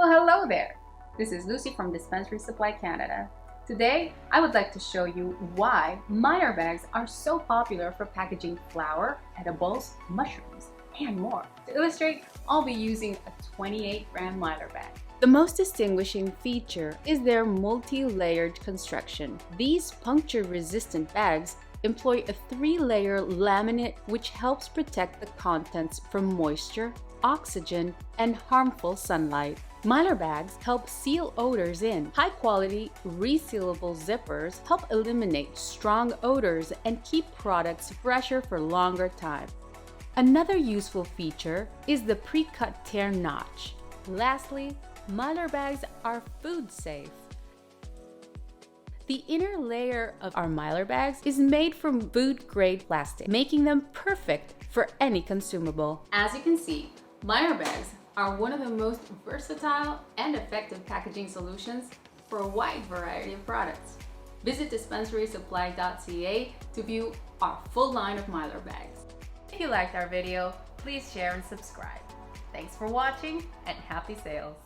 Well, hello there. This is Lucy from Dispensary Supply Canada. Today, I would like to show you why Mylar bags are so popular for packaging flour, edibles, mushrooms, and more. To illustrate, I'll be using a 28-gram Mylar bag. The most distinguishing feature is their multi-layered construction. These puncture-resistant bags employ a 3-layer laminate which helps protect the contents from moisture, oxygen, and harmful sunlight. Mylar bags help seal odors in. High-quality, resealable zippers help eliminate strong odors and keep products fresher for longer time. Another useful feature is the pre-cut tear notch. Lastly, Mylar bags are food safe. The inner layer of our Mylar bags is made from food-grade plastic, making them perfect for any consumable. As you can see, Mylar bags are one of the most versatile and effective packaging solutions for a wide variety of products. Visit dispensarysupply.ca to view our full line of Mylar bags. If you liked our video, please share and subscribe. Thanks for watching and happy sales!